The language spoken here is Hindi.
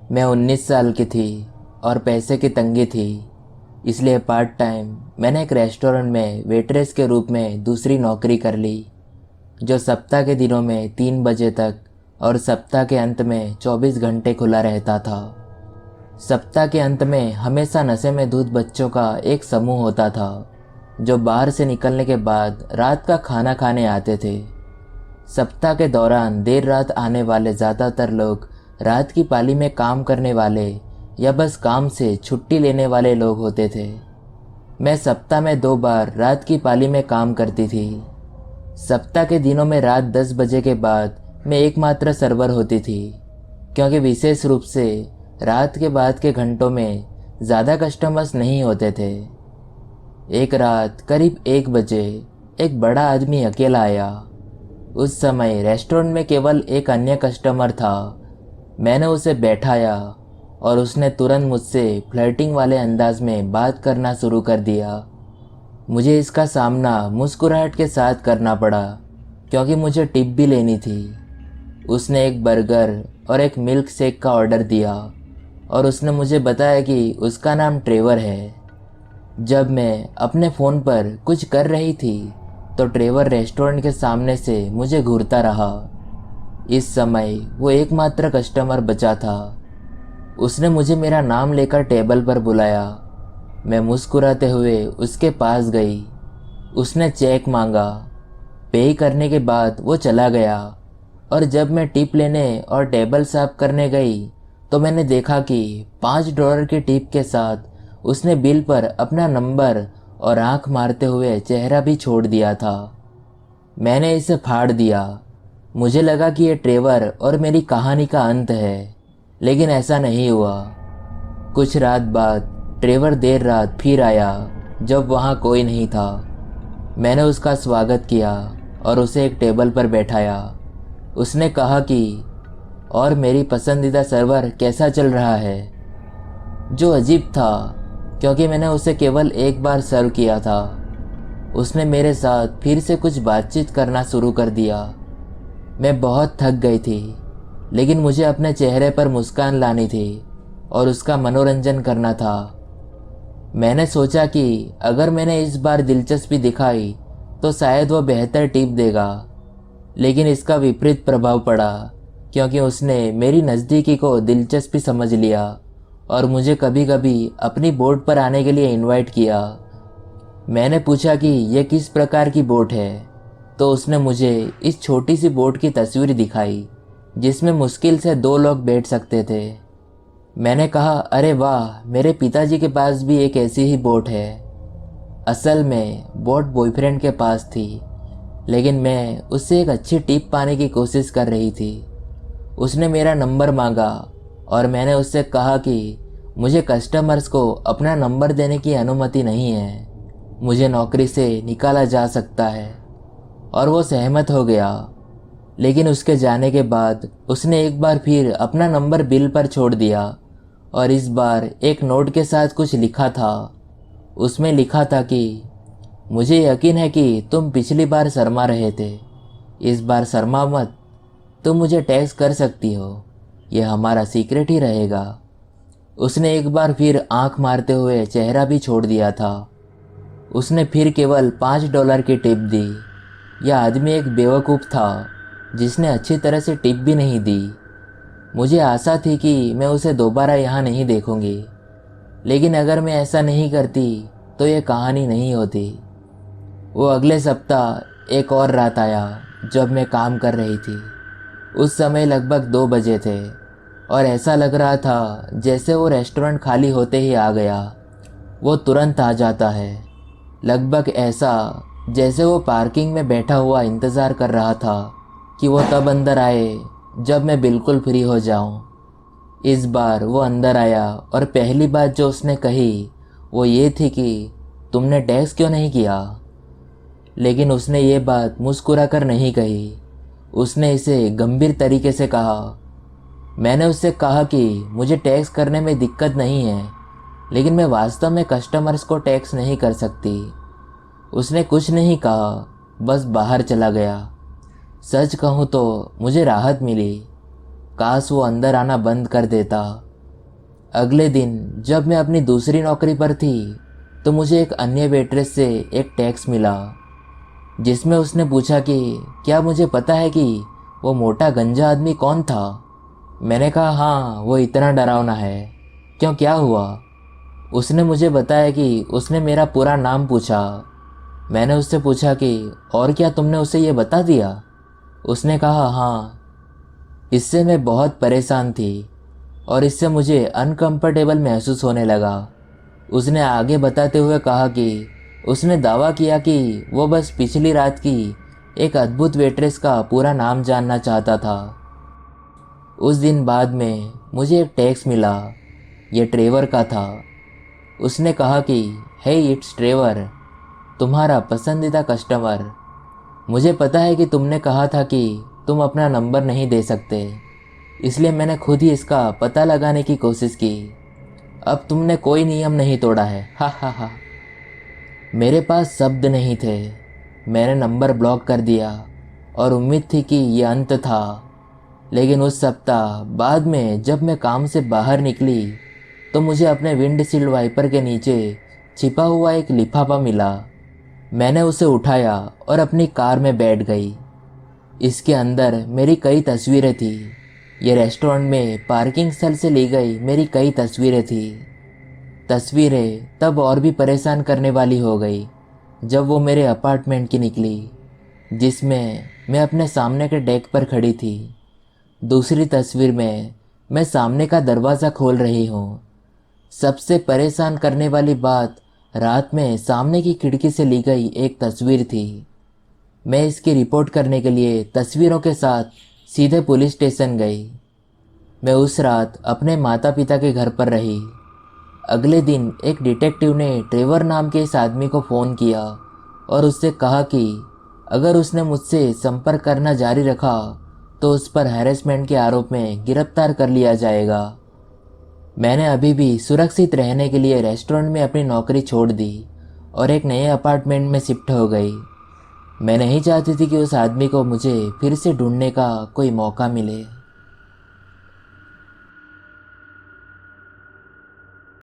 मैं 19 साल की थी और पैसे की तंगी थी, इसलिए पार्ट टाइम मैंने एक रेस्टोरेंट में वेट्रेस के रूप में दूसरी नौकरी कर ली, जो सप्ताह के दिनों में 3 बजे तक और सप्ताह के अंत में 24 घंटे खुला रहता था। सप्ताह के अंत में हमेशा नशे में धुत बच्चों का एक समूह होता था, जो बाहर से निकलने के बाद रात का खाना खाने आते थे। सप्ताह के दौरान देर रात आने वाले ज़्यादातर लोग रात की पाली में काम करने वाले या बस काम से छुट्टी लेने वाले लोग होते थे। मैं सप्ताह में 2 बार रात की पाली में काम करती थी। सप्ताह के दिनों में रात 10 बजे के बाद मैं एकमात्र सर्वर होती थी, क्योंकि विशेष रूप से रात के बाद के घंटों में ज़्यादा कस्टमर्स नहीं होते थे। एक रात करीब 1 बजे एक बड़ा आदमी अकेला आया। उस समय रेस्टोरेंट में केवल एक अन्य कस्टमर था। मैंने उसे बैठाया और उसने तुरंत मुझसे फ्लर्टिंग वाले अंदाज में बात करना शुरू कर दिया। मुझे इसका सामना मुस्कुराहट के साथ करना पड़ा, क्योंकि मुझे टिप भी लेनी थी। उसने एक बर्गर और एक मिल्क शेक का ऑर्डर दिया और उसने मुझे बताया कि उसका नाम ट्रेवर है। जब मैं अपने फ़ोन पर कुछ कर रही थी तो ट्रेवर रेस्टोरेंट के सामने से मुझे घूरता रहा। इस समय वो एकमात्र कस्टमर बचा था। उसने मुझे मेरा नाम लेकर टेबल पर बुलाया। मैं मुस्कुराते हुए उसके पास गई। उसने चेक मांगा। पे करने के बाद वो चला गया और जब मैं टिप लेने और टेबल साफ करने गई तो मैंने देखा कि $5 की टिप के साथ उसने बिल पर अपना नंबर और आंख मारते हुए चेहरा भी छोड़ दिया था। मैंने इसे फाड़ दिया। मुझे लगा कि ये ट्रेवर और मेरी कहानी का अंत है, लेकिन ऐसा नहीं हुआ। कुछ रात बाद ट्रेवर देर रात फिर आया, जब वहाँ कोई नहीं था। मैंने उसका स्वागत किया और उसे एक टेबल पर बैठाया। उसने कहा कि और मेरी पसंदीदा सर्वर कैसा चल रहा है, जो अजीब था क्योंकि मैंने उसे केवल एक बार सर्व किया था। उसने मेरे साथ फिर से कुछ बातचीत करना शुरू कर दिया। मैं बहुत थक गई थी, लेकिन मुझे अपने चेहरे पर मुस्कान लानी थी और उसका मनोरंजन करना था। मैंने सोचा कि अगर मैंने इस बार दिलचस्पी दिखाई तो शायद वह बेहतर टिप देगा, लेकिन इसका विपरीत प्रभाव पड़ा, क्योंकि उसने मेरी नज़दीकी को दिलचस्पी समझ लिया और मुझे कभी कभी अपनी बोट पर आने के लिए इनवाइट किया। मैंने पूछा कि यह किस प्रकार की बोट है, तो उसने मुझे इस छोटी सी बोट की तस्वीर दिखाई, जिसमें मुश्किल से 2 लोग बैठ सकते थे। मैंने कहा, अरे वाह, मेरे पिताजी के पास भी एक ऐसी ही बोट है। असल में बोट बॉयफ्रेंड के पास थी, लेकिन मैं उससे एक अच्छी टिप पाने की कोशिश कर रही थी। उसने मेरा नंबर मांगा और मैंने उससे कहा कि मुझे कस्टमर्स को अपना नंबर देने की अनुमति नहीं है, मुझे नौकरी से निकाला जा सकता है, और वो सहमत हो गया। लेकिन उसके जाने के बाद उसने एक बार फिर अपना नंबर बिल पर छोड़ दिया और इस बार एक नोट के साथ कुछ लिखा था। उसमें लिखा था कि मुझे यकीन है कि तुम पिछली बार शर्मा रहे थे, इस बार शर्मा मत, तुम मुझे टेक्स्ट कर सकती हो, यह हमारा सीक्रेट ही रहेगा। उसने एक बार फिर आंख मारते हुए चेहरा भी छोड़ दिया था। उसने फिर केवल $5 की टिप दी। यह आदमी एक बेवकूफ़ था जिसने अच्छी तरह से टिप भी नहीं दी। मुझे आशा थी कि मैं उसे दोबारा यहाँ नहीं देखूंगी, लेकिन अगर मैं ऐसा नहीं करती तो ये कहानी नहीं होती। वो अगले सप्ताह एक और रात आया जब मैं काम कर रही थी। उस समय लगभग 2 बजे थे और ऐसा लग रहा था जैसे वो रेस्टोरेंट खाली होते ही आ गया। वो तुरंत आ जाता है, लगभग ऐसा जैसे वो पार्किंग में बैठा हुआ इंतज़ार कर रहा था कि वो तब अंदर आए जब मैं बिल्कुल फ्री हो जाऊं। इस बार वो अंदर आया और पहली बात जो उसने कही वो ये थी कि तुमने टैक्स क्यों नहीं किया। लेकिन उसने ये बात मुस्कुरा कर नहीं कही, उसने इसे गंभीर तरीके से कहा। मैंने उससे कहा कि मुझे टैक्स करने में दिक्कत नहीं है, लेकिन मैं वास्तव में कस्टमर्स को टैक्स नहीं कर सकती। उसने कुछ नहीं कहा, बस बाहर चला गया। सच कहूँ तो मुझे राहत मिली। काश वो अंदर आना बंद कर देता अगले दिन जब मैं अपनी दूसरी नौकरी पर थी तो मुझे एक अन्य वेट्रेस से एक टेक्स्ट मिला जिसमें उसने पूछा कि क्या मुझे पता है कि वो मोटा गंजा आदमी कौन था। मैंने कहा हाँ, वो इतना डरावना है। क्यों, क्या हुआ? उसने मुझे बताया कि उसने मेरा पूरा नाम पूछा। मैंने उससे पूछा कि और क्या तुमने उसे ये बता दिया? उसने कहा हाँ। इससे मैं बहुत परेशान थी और इससे मुझे अनकंफर्टेबल महसूस होने लगा। उसने आगे बताते हुए कहा कि उसने दावा किया कि वो बस पिछली रात की एक अद्भुत वेट्रेस का पूरा नाम जानना चाहता था। उस दिन बाद में मुझे एक टेक्स्ट मिला। ये ट्रेवर का था। उसने कहा कि हे इट्स ट्रेवर, तुम्हारा पसंदीदा कस्टमर। मुझे पता है कि तुमने कहा था कि तुम अपना नंबर नहीं दे सकते, इसलिए मैंने खुद ही इसका पता लगाने की कोशिश की। अब तुमने कोई नियम नहीं तोड़ा है, हा हा हा। मेरे पास शब्द नहीं थे। मैंने नंबर ब्लॉक कर दिया और उम्मीद थी कि ये अंत था। लेकिन उस सप्ताह बाद में जब मैं काम से बाहर निकली तो मुझे अपने विंडशील्ड वाइपर के नीचे छिपा हुआ एक लिफाफा मिला। मैंने उसे उठाया और अपनी कार में बैठ गई। इसके अंदर मेरी कई तस्वीरें थी। ये रेस्टोरेंट में पार्किंग स्थल से ली गई मेरी कई तस्वीरें थी। तस्वीरें तब और भी परेशान करने वाली हो गई जब वो मेरे अपार्टमेंट की निकली, जिसमें मैं अपने सामने के डेक पर खड़ी थी। दूसरी तस्वीर में मैं सामने का दरवाज़ा खोल रही हूँ। सबसे परेशान करने वाली बात रात में सामने की खिड़की से ली गई एक तस्वीर थी। मैं इसकी रिपोर्ट करने के लिए तस्वीरों के साथ सीधे पुलिस स्टेशन गई। मैं उस रात अपने माता पिता के घर पर रही। अगले दिन एक डिटेक्टिव ने ट्रेवर नाम के इस आदमी को फ़ोन किया और उससे कहा कि अगर उसने मुझसे संपर्क करना जारी रखा तो उस पर हैरेसमेंट के आरोप में गिरफ्तार कर लिया जाएगा। मैंने अभी भी सुरक्षित रहने के लिए रेस्टोरेंट में अपनी नौकरी छोड़ दी और एक नए अपार्टमेंट में शिफ्ट हो गई। मैं नहीं चाहती थी कि उस आदमी को मुझे फिर से ढूंढने का कोई मौका मिले।